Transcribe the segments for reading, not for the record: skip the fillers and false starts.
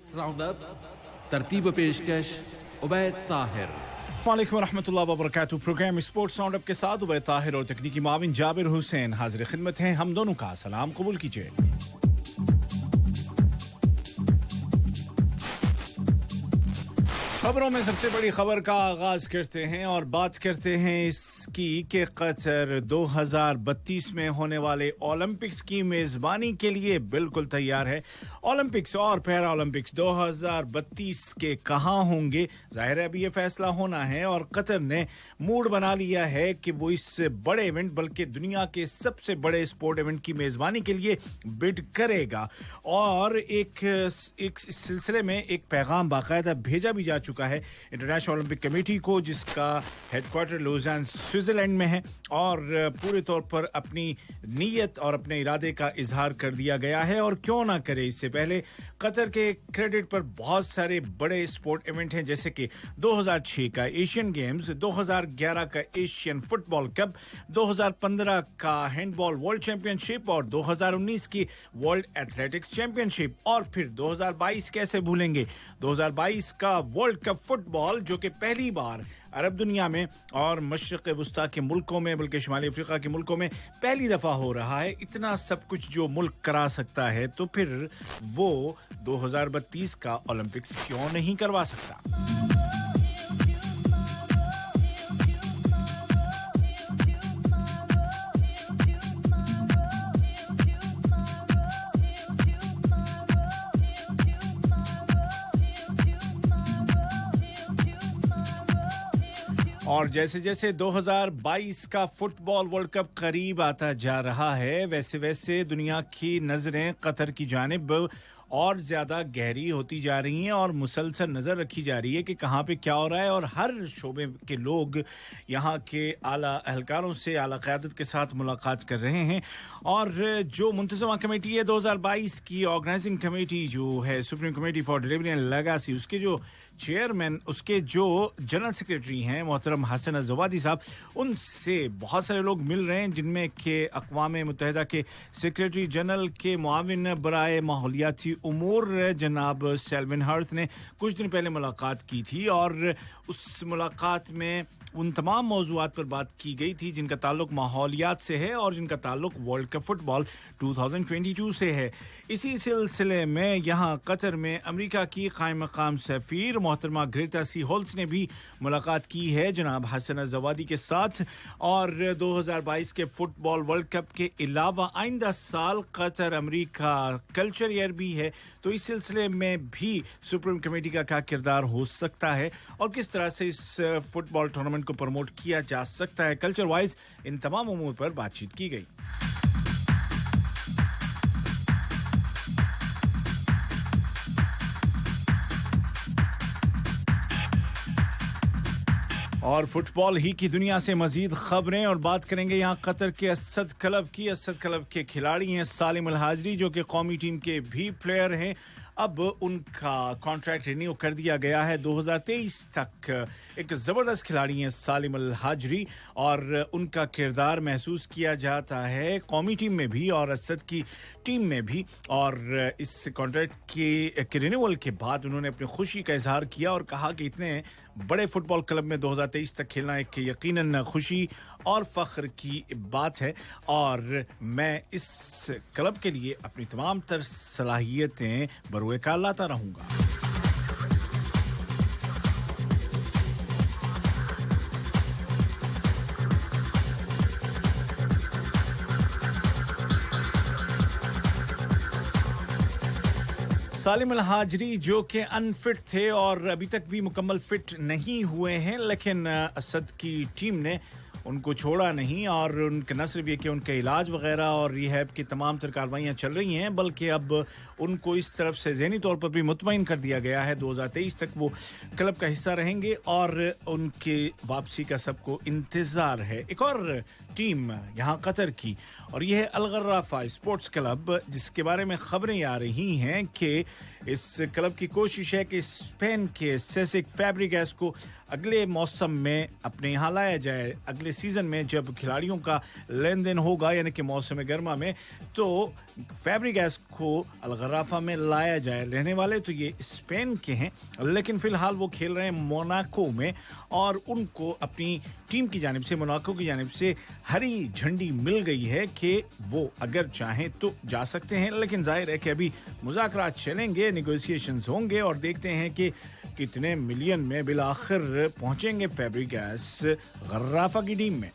Olympics round up तरतीब पेशकश उबैद ताहिर। वालेकुम रहमतुल्लाहि व बरकातहू। प्रोग्राम स्पोर्ट्स राउंड अप के साथ उबैद ताहिर और तकनीकी माविन जाबिर हुसैन हाजिर खिदमत हैं। हम दोनों का सलाम कबूल कीजिए। खबरों में सबसे बड़ी खबर का आगाज करते हैं और बात करते हैं इसकी कि कतर 2032 में होने वाले ओलंपिक्स की मेजबानी के लिए बिल्कुल तैयार है। ओलंपिक्स और पैरा ओलंपिक्स 2032 के कहां होंगे, जाहिर है अभी ये फैसला होना है और कतर ने मूड बना लिया है कि वो इस बड़े इवेंट बल्कि दुनिया के सबसे बड़े स्पोर्ट इवेंट की मेजबानी के लिए बिड करेगा। और एक सिलसिले में एक पैगाम बाकायदा भेजा भी जा चुका है इंटरनेशनल ओलंपिक कमेटी को, जिसका हेडक्वार्टर लुज़ान स्विट्जरलैंड में है और पूरे तौर पर अपनी नीयत और अपने इरादे का इजहार कर दिया गया है। और क्यों ना करे, इससे पहले कतर के क्रेडिट पर बहुत सारे बड़े स्पोर्ट इवेंट हैं, जैसे कि 2006 का एशियन गेम्स, 2011 का एशियन फुटबॉल कप, 2015 का हैंडबॉल वर्ल्ड चैंपियनशिप और 2019 की वर्ल्ड एथलेटिक्स चैंपियनशिप। और फिर 2022 कैसे भूलेंगे, 2022 का वर्ल्ड कप फुटबॉल, जो कि पहली बार अरब दुनिया में और मशरिक़ वुस्ता के मुल्कों में, बल्कि शुमाली अफ्रीका के मुल्कों में पहली दफा हो रहा है। इतना सब कुछ जो मुल्क करा सकता है, तो फिर वो 2032 का ओलंपिक्स क्यों नहीं करवा सकता। और जैसे जैसे 2022 का फुटबॉल वर्ल्ड कप करीब आता जा रहा है, वैसे वैसे दुनिया की नजरें कतर की जानिब और ज्यादा गहरी होती जा रही हैं और मुसलसल नजर रखी जा रही है कि कहां पे क्या हो रहा है। और हर शोबे के लोग यहां के आला अहलकारों से, आला क़यादत के साथ मुलाकात कर रहे हैं। और जो मुंतज़मा कमेटी है 2022 की, ऑर्गेनाइजिंग कमेटी जो है supreme committee for delivery and legacy, उसके जो चेयरमैन, उसके जो जनरल सेक्रेटरी हैं मोहतरम हसन अज़वादी साहब, उनसे बहुत सारे लोग मिल रहे हैं, जिनमें के अक़वाम मुत्तहिदा के सेक्रेटरी जनरल के मुआविन बराए माहौलियाती उमूर जनाब सेल्विन हर्थ ने कुछ दिन पहले मुलाकात की थी। और उस मुलाकात में उन तमाम मौज़ूआत पर बात की गई थी जिनका ताल्लुक माहौलियात से है और जिनका ताल्लुक वर्ल्ड कप फुटबॉल 2022 से है। इसी सिलसिले में यहाँ कतर में अमेरिका की कायम मकाम सफ़ीर मोहतरमा ग्रेटा सी होल्स ने भी मुलाकात की है जनाब हसन अज़वादी के साथ। और 2022 के फुटबॉल वर्ल्ड कप के अलावा आइंदा साल कतर अमेरिका कल्चर ईयर भी है, तो इस सिलसिले में भी सुप्रीम कमेटी का क्या किरदार हो सकता है और किस तरह से इस फुटबॉल टूर्नामेंट को प्रमोट किया जा सकता है, कल्चर वाइज इन तमाम उमूर पर बातचीत की गई। और फुटबॉल ही की दुनिया से मजीद खबरें और बात करेंगे यहाँ कतर के असद क्लब की। असद क्लब के खिलाड़ी हैं सालिम अल हाजरी, जो कि कौमी टीम के भी प्लेयर हैं। अब उनका कॉन्ट्रैक्ट रिन्यू कर दिया गया है 2023 तक। एक ज़बरदस्त खिलाड़ी हैं सालिम अल हाजरी और उनका किरदार महसूस किया जाता है कौमी टीम में भी और असद की टीम में भी। और इस कॉन्ट्रैक्ट के रिन्यूअल के बाद उन्होंने अपनी खुशी का इजहार किया और कहा कि इतने बड़े फुटबॉल क्लब में 2023 तक खेलना एक यकीनन खुशी और फख्र की बात है और मैं इस क्लब के लिए अपनी तमाम तर सलाहियतें बरूए कार लाता रहूंगा। सालिम अल हाजरी जो कि अनफिट थे और अभी तक भी मुकम्मल फिट नहीं हुए हैं, लेकिन असद की टीम ने उनको छोड़ा नहीं और उनके न सिर्फ ये कि उनके इलाज वगैरह और रिहैब की तमाम तर कार्रवाइयाँ चल रही हैं, बल्कि अब उनको इस तरफ से ज़हनी तौर पर भी मुतमईन कर दिया गया है 2023 तक वो क्लब का हिस्सा रहेंगे और उनके वापसी का सबको इंतज़ार है। एक और टीम यहाँ कतर की और यह है अल गर्राफा स्पोर्ट्स क्लब, जिसके बारे में खबरें आ रही हैं कि इस क्लब की कोशिश है कि स्पेन के सेसिक फैब्रिगैस को अगले मौसम में अपने यहाँ लाया जाए। अगले सीजन में जब खिलाड़ियों का लेन देन होगा यानी कि मौसम गर्मा में, तो फैब्रिगास को अलगराफा में लाया जाए। रहने वाले तो ये स्पेन के हैं, लेकिन फिलहाल वो खेल रहे हैं मोनाको में और उनको अपनी टीम की जानिब से, मोनाको की जानिब से हरी झंडी मिल गई है कि वो अगर चाहें तो जा सकते हैं। लेकिन जाहिर है कि अभी मुज़ाकरात चलेंगे, नेगोशिएशंस होंगे और देखते हैं कि कितने मिलियन में बिल आखिर पहुंचेंगे फैब्रिगास गर्राफा की टीम में।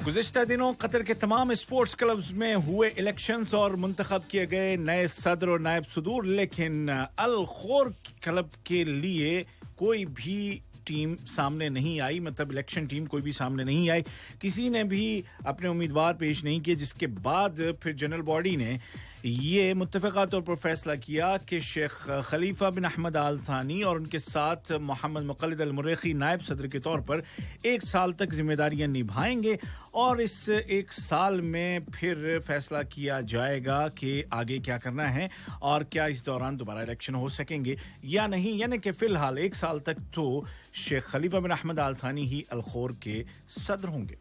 गुज़िश्ता दिनों कतर के तमाम स्पोर्ट्स क्लब्स में हुए इलेक्शंस और मुंतखब किए गए नए सदर और नायब सदूर, लेकिन अल खोर क्लब के लिए कोई भी टीम सामने नहीं आई। मतलब इलेक्शन टीम कोई भी सामने नहीं आई, किसी ने भी अपने उम्मीदवार पेश नहीं किए, जिसके बाद फिर जनरल बॉडी ने ये मुत्तफ़क़ा तौर पर फैसला किया कि शेख खलीफा बिन अहमद आल थानी और उनके साथ मोहम्मद मुक़ल्लिद अल मुरैखी नायब सदर के तौर पर 1 साल तक जिम्मेदारियां निभाएंगे और इस 1 साल में फिर फैसला किया जाएगा कि आगे क्या करना है और क्या इस दौरान दोबारा इलेक्शन हो सकेंगे या नहीं। यानी कि फिलहाल 1 साल तक तो शेख खलीफा बिन अहमद आल थानी ही अल खोर के सदर होंगे।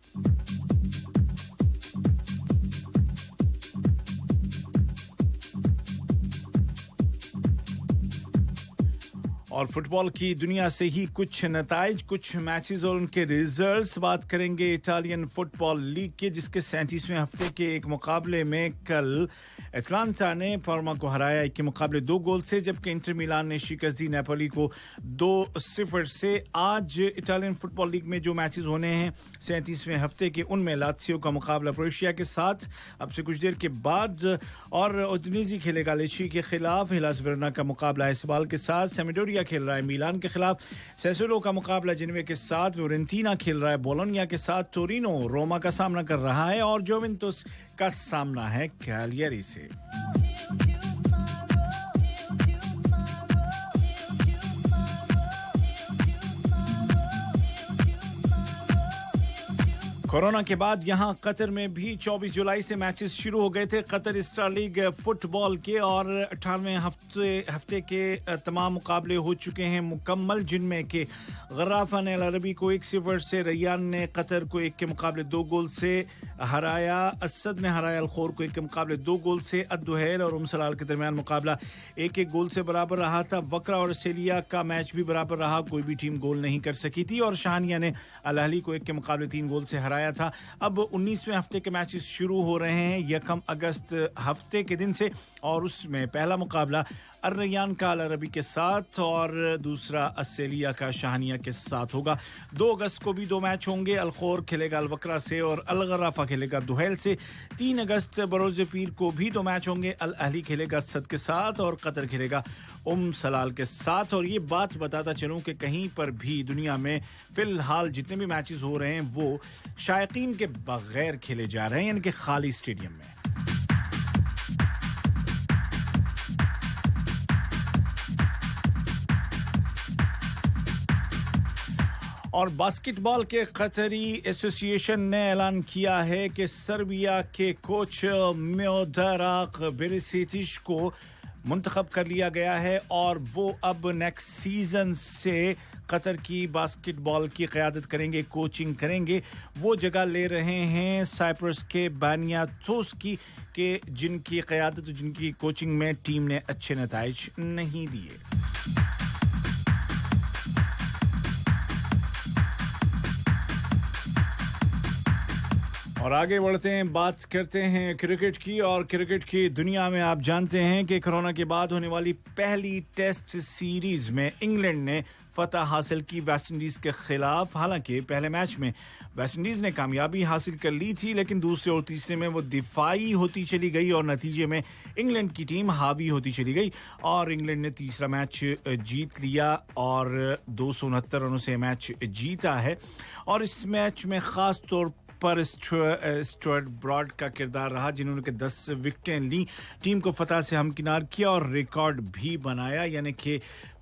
और फुटबॉल की दुनिया से ही कुछ नताइज, कुछ मैचेस और उनके रिजल्ट्स बात करेंगे इटालियन फुटबॉल लीग के, जिसके 37वें हफ्ते के एक मुकाबले में कल एटलांटा ने पार्मा को हराया 1 के मुकाबले 2 गोल से, जबकि इंटर मिलान ने शिकस्त दी नेपोली को 2-0 से। आज इटालियन फुटबॉल लीग में जो मैचेस होने हैं 37वें हफ्ते के, उनमें लात्सियो का मुकाबला क्रोएशिया के साथ अब से कुछ देर के बाद, और उदिनेज़े खेलेगा लेची के खिलाफ, हेलास वेरोना का मुकाबला एस्पाल के साथ, सेमेडोरिया खेल रहा है मिलान के खिलाफ, सेसोलो का मुकाबला जिन्वे के साथ, फ्योरेंटीना खेल रहा है बोलोनिया के साथ, टोरिनो रोमा का सामना कर रहा है और जुवेंटुस का सामना है कैलियरी से। कोरोना के बाद यहां कतर में भी 24 जुलाई से मैचेस शुरू हो गए थे कतर स्टार लीग फुटबॉल के, और 18वें हफ्ते के तमाम मुकाबले हो चुके हैं मुकम्मल, जिनमें के गर्राफा ने अल अरबी को 1-0 से, रैयान ने कतर को 1 के मुकाबले 2 गोल से हराया, असद ने हराया अल खोर को 1 के मुकाबले 2 गोल से, अद-दुहैल और सलाल के दरमियान मुकाबला 1-1 गोल से बराबर रहा था। वक्रा और सेलिया का मैच भी बराबर रहा, कोई भी टीम गोल नहीं कर सकी थी, और शाहनिया ने अल अहली को 1 के मुकाबले 3 गोल से हराया था। अब 19वें हफ्ते के मैचेस शुरू हो रहे हैं 1 अगस्त हफ्ते के दिन से, और उसमें पहला मुकाबला अर-रैयान का अल अरबी के साथ और दूसरा अस्सेलिया का शाहनिया के साथ होगा। 2 अगस्त को भी 2 मैच होंगे, अल खोर खेलेगा अल वक्रा से और अल गर्राफा खेलेगा दुहैल से। 3 अगस्त बरोज़ पीर को भी 2 मैच होंगे, अल अहली खेलेगा सद के साथ और कतर खेलेगा सलाल के साथ। और ये बात बताता चलूं कि कहीं पर भी दुनिया में फिलहाल जितने भी मैचेस हो रहे हैं वो शायकीन के बगैर खेले जा रहे हैं, यानी कि खाली स्टेडियम में। और बास्केटबॉल के कतरी एसोसिएशन ने ऐलान किया है कि सर्बिया के कोच म्योदराक बेरिसिटिश को मुंतखब कर लिया गया है और वो अब नेक्स्ट सीजन से कतर की बास्केटबॉल की क़यादत करेंगे, कोचिंग करेंगे। वो जगह ले रहे हैं साइप्रस के बानियातोस की, के जिनकी क़यादत, जिनकी कोचिंग में टीम ने अच्छे नताइज नहीं दिए। और आगे बढ़ते हैं, बात करते हैं क्रिकेट की। और क्रिकेट की दुनिया में आप जानते हैं कि कोरोना के बाद होने वाली पहली टेस्ट सीरीज में इंग्लैंड ने फतह हासिल की वेस्ट इंडीज के खिलाफ। हालांकि पहले मैच में वेस्ट इंडीज ने कामयाबी हासिल कर ली थी, लेकिन दूसरे और तीसरे में वो दिफाई होती चली गई और नतीजे में इंग्लैंड की टीम हावी होती चली गई और इंग्लैंड ने तीसरा मैच जीत लिया और 269 रनों से मैच जीता है। और इस मैच में खास तौर पर स्टुअर्ट ब्रॉड का किरदार रहा, जिन्होंने के 10 विकेटें ली, टीम को फतह से हमकिनार किया और रिकॉर्ड भी बनाया, यानी कि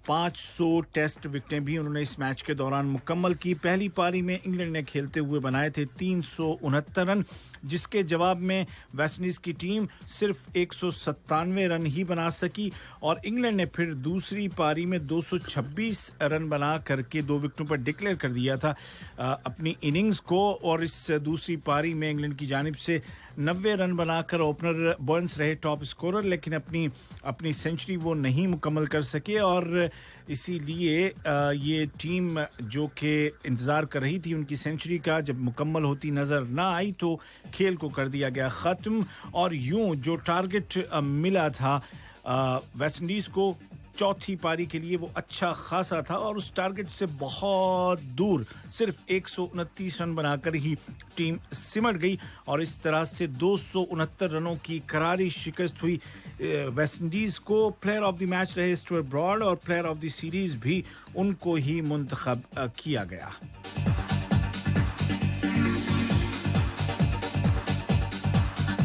500 टेस्ट विकेटें भी उन्होंने इस मैच के दौरान मुकम्मल की। पहली पारी में इंग्लैंड ने खेलते हुए बनाए थे 369 रन, जिसके जवाब में वेस्ट इंडीज की टीम सिर्फ 197 रन ही बना सकी और इंग्लैंड ने फिर दूसरी पारी में 226 रन बना करके 2 विकेटों पर डिक्लेयर कर दिया था अपनी इनिंग्स को। और इस दूसरी पारी में इंग्लैंड की जानिब से 90 रन बनाकर ओपनर बर्न्स रहे टॉप स्कोरर, लेकिन अपनी सेंचुरी वो नहीं मुकम्मल कर सके और इसीलिए ये टीम जो कि इंतज़ार कर रही थी उनकी सेंचुरी का, जब मुकम्मल होती नज़र ना आई तो खेल को कर दिया गया ख़त्म। और यूं जो टारगेट मिला था वेस्ट इंडीज़ को चौथी पारी के लिए वो अच्छा खासा था और उस टारगेट से बहुत दूर सिर्फ 129 रन बनाकर ही टीम सिमट गई और इस तरह से 269 रनों की करारी शिकस्त हुई वेस्ट इंडीज़ को। प्लेयर ऑफ द मैच रहे स्टुअर्ट ब्रॉड और प्लेयर ऑफ द सीरीज भी उनको ही मुंतखब किया गया।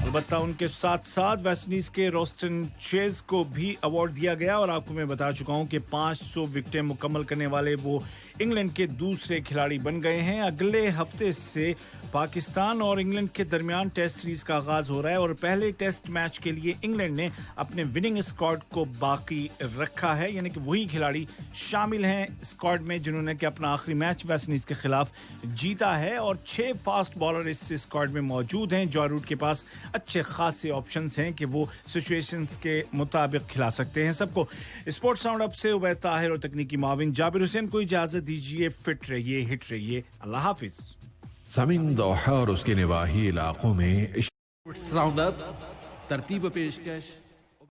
अलबत्ता उनके साथ साथ वेस्ट इंडीज के रोस्टन चेज को भी अवार्ड दिया गया और आपको मैं बता चुका हूं कि 500 विकेटें मुकम्मल करने वाले वो इंग्लैंड के दूसरे खिलाड़ी बन गए हैं। अगले हफ्ते से पाकिस्तान और इंग्लैंड के दरमियान टेस्ट सीरीज का आगाज हो रहा है और पहले टेस्ट मैच के लिए इंग्लैंड ने अपने विनिंग स्क्वाड को बाकी रखा है, यानी कि वही खिलाड़ी शामिल हैं स्क्वाड में जिन्होंने कि अपना आखिरी मैच वेस्ट इंडीज के खिलाफ जीता है और 6 फास्ट बॉलर इस स्क्वाड में मौजूद हैं। जॉय रूट के पास अच्छे खासे ऑप्शंस हैं कि वो सिचुएशंस के मुताबिक खिला सकते हैं सबको। स्पोर्ट्स राउंड अप से उबैद ताहिर और तकनीकी माविन जाबिर हुसैन को इजाजत दीजिए। फिट रहिए, हिट रहिए, अल्लाह हाफिज। ज़मीन दोहा और उसके निवाही इलाकों में राउंड अप तरतीब पेशकश